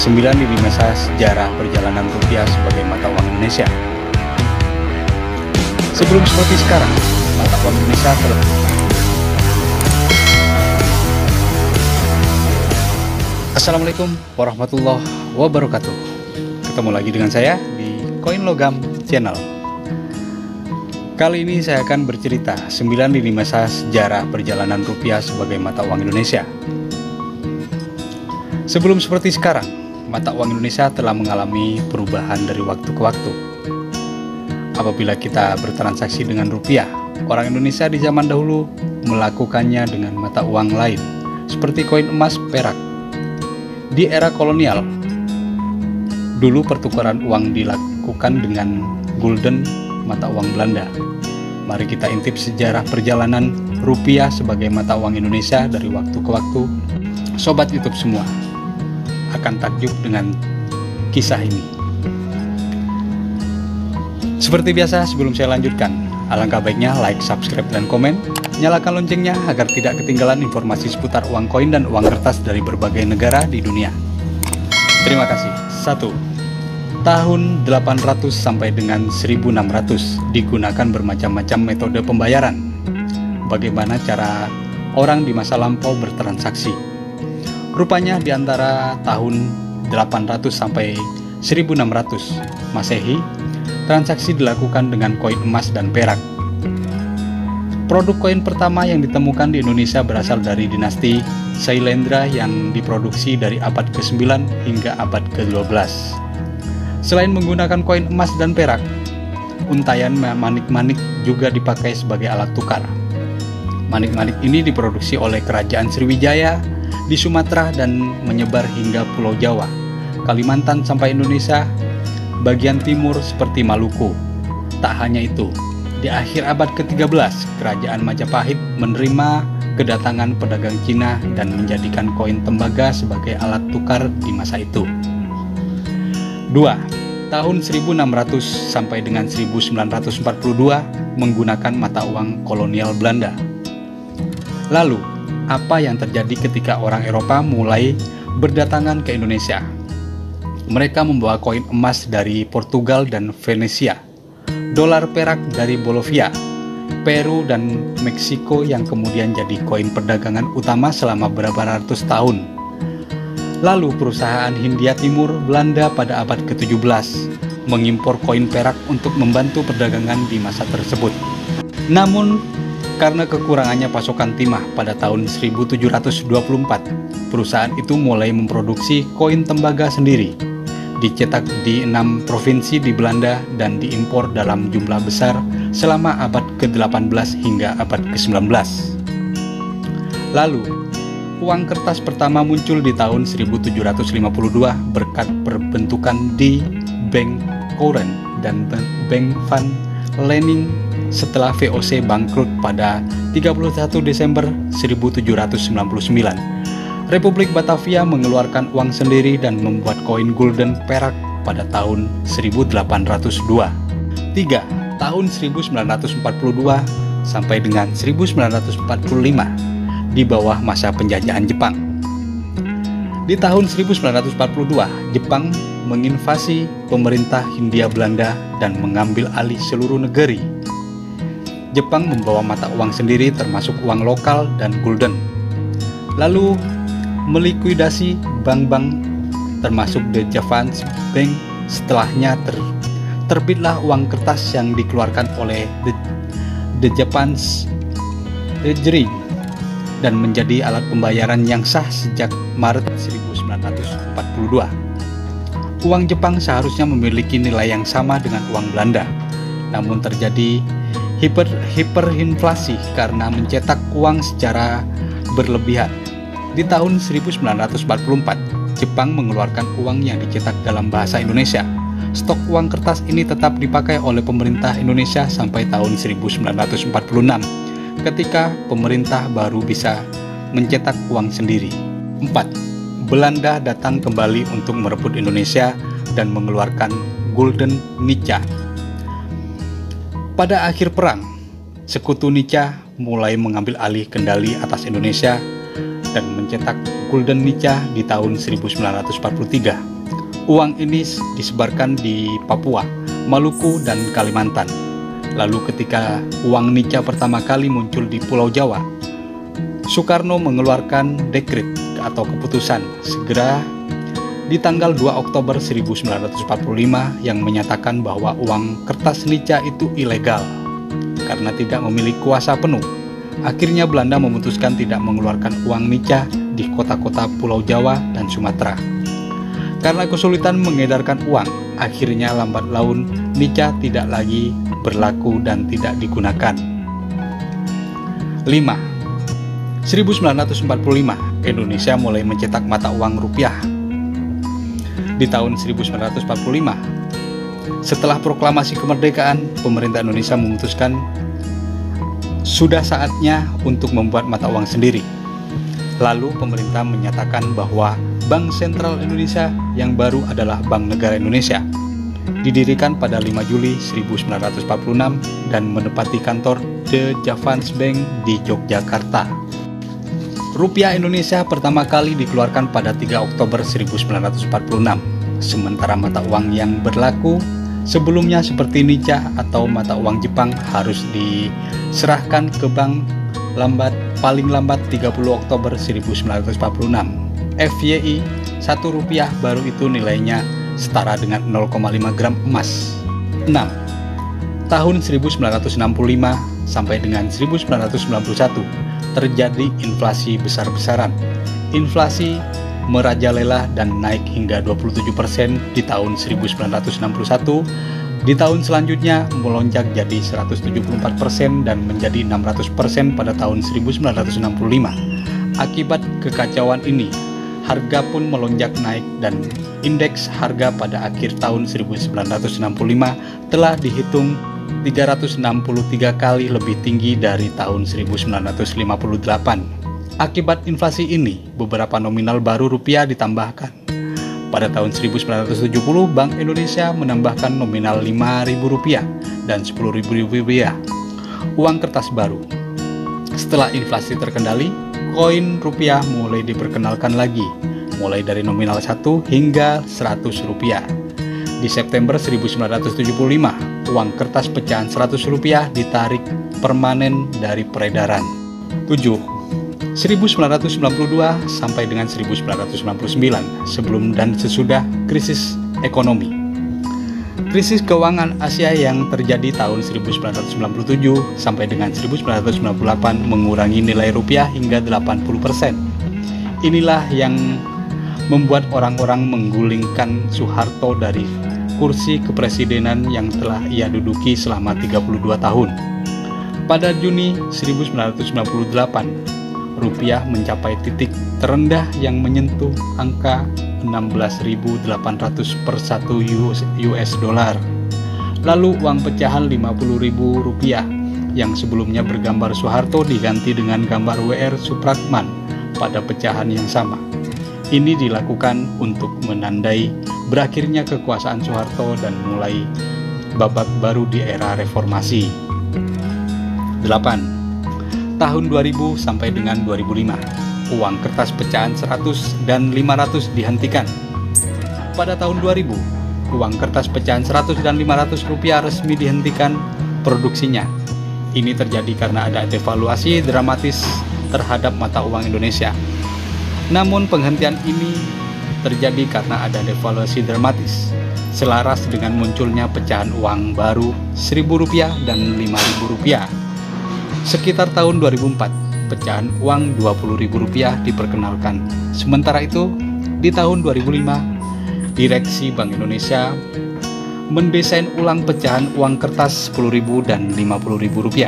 9 lini masa sejarah perjalanan rupiah sebagai mata uang Indonesia. Sebelum seperti sekarang, mata uang Indonesia telah Assalamualaikum warahmatullahi wabarakatuh. Ketemu lagi dengan saya di Koin Logam Channel. Kali ini saya akan bercerita 9 lini masa sejarah perjalanan rupiah sebagai mata uang Indonesia. Sebelum seperti sekarang, mata uang Indonesia telah mengalami perubahan dari waktu ke waktu. Apabila kita bertransaksi dengan rupiah, orang Indonesia di zaman dahulu melakukannya dengan mata uang lain, seperti koin emas, perak. Di era kolonial, dulu pertukaran uang dilakukan dengan gulden, mata uang Belanda. Mari kita intip sejarah perjalanan rupiah sebagai mata uang Indonesia dari waktu ke waktu. Sobat YouTube semua akan takjub dengan kisah ini. Seperti biasa, sebelum saya lanjutkan, alangkah baiknya like, subscribe, dan komen. Nyalakan loncengnya agar tidak ketinggalan informasi seputar uang koin dan uang kertas dari berbagai negara di dunia. Terima kasih. 1. Tahun 800 sampai dengan 1600 digunakan bermacam-macam metode pembayaran. Bagaimana cara orang di masa lampau bertransaksi? Rupanya di antara tahun 800 sampai 1600 Masehi, transaksi dilakukan dengan koin emas dan perak. Produk koin pertama yang ditemukan di Indonesia berasal dari dinasti Sailendra yang diproduksi dari abad ke-9 hingga abad ke-12. Selain menggunakan koin emas dan perak, untayan manik-manik juga dipakai sebagai alat tukar. Manik-manik ini diproduksi oleh Kerajaan Sriwijaya di Sumatera dan menyebar hingga Pulau Jawa, Kalimantan sampai Indonesia bagian timur seperti Maluku. Tak hanya itu, di akhir abad ke-13, Kerajaan Majapahit menerima kedatangan pedagang Cina dan menjadikan koin tembaga sebagai alat tukar di masa itu. 2. Tahun 1600 sampai dengan 1942 menggunakan mata uang kolonial Belanda. Lalu, apa yang terjadi ketika orang Eropa mulai berdatangan ke Indonesia? Mereka membawa koin emas dari Portugal dan Venesia, dolar perak dari Bolivia, Peru, dan Meksiko yang kemudian jadi koin perdagangan utama selama beberapa ratus tahun. Lalu perusahaan Hindia Timur Belanda pada abad ke-17 mengimpor koin perak untuk membantu perdagangan di masa tersebut. Namun, karena kekurangannya pasokan timah pada tahun 1724, perusahaan itu mulai memproduksi koin tembaga sendiri, dicetak di 6 provinsi di Belanda dan diimpor dalam jumlah besar selama abad ke-18 hingga abad ke-19. Lalu, uang kertas pertama muncul di tahun 1752 berkat perbentukan di Bank Courant dan Bank van Lening setelah VOC bangkrut pada 31 Desember 1799. Republik Batavia mengeluarkan uang sendiri dan membuat koin gulden perak pada tahun 1802. 3. Tahun 1942 sampai dengan 1945 di bawah masa penjajahan Jepang. Di tahun 1942, Jepang menginvasi pemerintah Hindia Belanda dan mengambil alih seluruh negeri. Jepang membawa mata uang sendiri termasuk uang lokal dan gulden. Lalu melikuidasi bank-bank termasuk The Japanese Bank. Setelahnya terbitlah uang kertas yang dikeluarkan oleh The Japanese Treasury dan menjadi alat pembayaran yang sah sejak Maret 1942. Uang Jepang seharusnya memiliki nilai yang sama dengan uang Belanda, namun terjadi hiperinflasi karena mencetak uang secara berlebihan. Di tahun 1944, Jepang mengeluarkan uang yang dicetak dalam bahasa Indonesia. Stok uang kertas ini tetap dipakai oleh pemerintah Indonesia sampai tahun 1946, ketika pemerintah baru bisa mencetak uang sendiri. 4. Belanda datang kembali untuk merebut Indonesia dan mengeluarkan Gulden Nica. Pada akhir perang, sekutu Nica mulai mengambil alih kendali atas Indonesia dan mencetak Gulden Nica di tahun 1943. Uang ini disebarkan di Papua, Maluku, dan Kalimantan. Lalu ketika uang nica pertama kali muncul di Pulau Jawa, Soekarno mengeluarkan dekret atau keputusan segera di tanggal 2 Oktober 1945 yang menyatakan bahwa uang kertas nica itu ilegal karena tidak memiliki kuasa penuh. Akhirnya Belanda memutuskan tidak mengeluarkan uang nica di kota-kota Pulau Jawa dan Sumatera. Karena kesulitan mengedarkan uang, akhirnya lambat laun nica tidak lagi berlaku dan tidak digunakan. 5. 1945, Indonesia mulai mencetak mata uang rupiah. Di tahun 1945, setelah proklamasi kemerdekaan, pemerintah Indonesia memutuskan sudah saatnya untuk membuat mata uang sendiri. Lalu pemerintah menyatakan bahwa Bank Sentral Indonesia yang baru adalah Bank Negara Indonesia. Didirikan pada 5 Juli 1946 dan menempati kantor The Javans Bank di Yogyakarta. Rupiah Indonesia pertama kali dikeluarkan pada 3 Oktober 1946, sementara mata uang yang berlaku sebelumnya seperti nica atau mata uang Jepang harus diserahkan ke bank paling lambat 30 Oktober 1946. FYI, 1 rupiah baru itu nilainya setara dengan 0,5 gram emas. 6. Tahun 1965 sampai dengan 1991 terjadi inflasi besar-besaran. Inflasi merajalela dan naik hingga 27% di tahun 1961. Di tahun selanjutnya melonjak jadi 174% dan menjadi 600% pada tahun 1965. Akibat kekacauan ini, harga pun melonjak naik dan indeks harga pada akhir tahun 1965 telah dihitung 363 kali lebih tinggi dari tahun 1958. Akibat inflasi ini, beberapa nominal baru rupiah ditambahkan. Pada tahun 1970, Bank Indonesia menambahkan nominal Rp5.000 dan Rp10.000 uang kertas baru. Setelah inflasi terkendali, koin rupiah mulai diperkenalkan lagi, mulai dari nominal 1 hingga Rp100. Di September 1975, uang kertas pecahan Rp100 ditarik permanen dari peredaran. 7. 1992 sampai dengan 1999, sebelum dan sesudah krisis ekonomi. Krisis keuangan Asia yang terjadi tahun 1997 sampai dengan 1998 mengurangi nilai rupiah hingga 80%. Inilah yang membuat orang-orang menggulingkan Soeharto dari kursi kepresidenan yang telah ia duduki selama 32 tahun. Pada Juni 1998, rupiah mencapai titik terendah yang menyentuh angka 16.800 per 1 US dollar. Lalu uang pecahan Rp50.000 yang sebelumnya bergambar Soeharto diganti dengan gambar W.R. Supratman pada pecahan yang sama. Ini dilakukan untuk menandai berakhirnya kekuasaan Soeharto dan mulai babak baru di era reformasi. 8. Tahun 2000 sampai dengan 2005, uang kertas pecahan 100 dan 500 dihentikan. Pada tahun 2000, uang kertas pecahan 100 dan 500 rupiah resmi dihentikan produksinya. Ini terjadi karena ada devaluasi dramatis terhadap mata uang Indonesia. Namun penghentian ini terjadi karena ada devaluasi dramatis, selaras dengan munculnya pecahan uang baru Rp1.000 dan Rp5.000. Sekitar tahun 2004, pecahan uang Rp20.000 diperkenalkan. Sementara itu, di tahun 2005, Direksi Bank Indonesia mendesain ulang pecahan uang kertas Rp10.000 dan Rp50.000.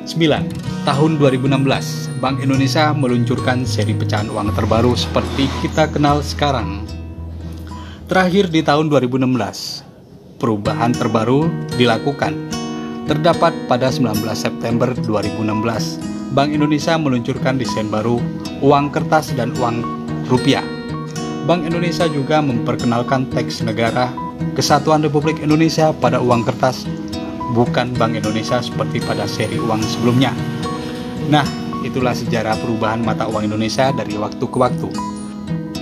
9. Tahun 2016, Bank Indonesia meluncurkan seri pecahan uang terbaru seperti kita kenal sekarang. Terakhir di tahun 2016, perubahan terbaru dilakukan. Terdapat pada 19 September 2016, Bank Indonesia meluncurkan desain baru uang kertas dan uang rupiah. Bank Indonesia juga memperkenalkan teks negara Kesatuan Republik Indonesia pada uang kertas, bukan Bank Indonesia seperti pada seri uang sebelumnya. Nah, itulah sejarah perubahan mata uang Indonesia dari waktu ke waktu.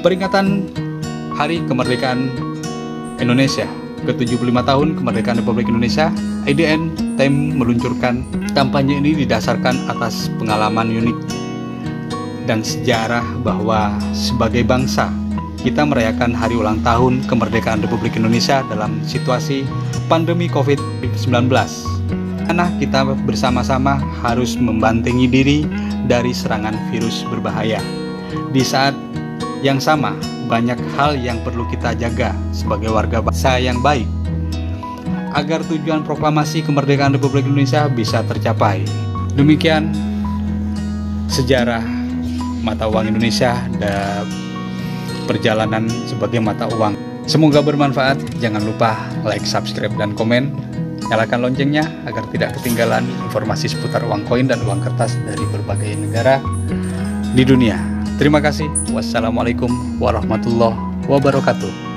Peringatan Hari Kemerdekaan Indonesia, ke-75 tahun Kemerdekaan Republik Indonesia, IDN TEM meluncurkan kampanye ini didasarkan atas pengalaman unik dan sejarah bahwa sebagai bangsa kita merayakan hari ulang tahun kemerdekaan Republik Indonesia dalam situasi pandemi COVID-19. Karena kita bersama-sama harus membantengi diri dari serangan virus berbahaya. Di saat yang sama, banyak hal yang perlu kita jaga sebagai warga bangsa yang baik agar tujuan proklamasi kemerdekaan Republik Indonesia bisa tercapai. Demikian sejarah mata uang Indonesia dan perjalanan sebagai mata uang. Semoga bermanfaat. Jangan lupa like, subscribe, dan komen. Nyalakan loncengnya agar tidak ketinggalan informasi seputar uang koin dan uang kertas dari berbagai negara di dunia. Terima kasih. Wassalamualaikum warahmatullahi wabarakatuh.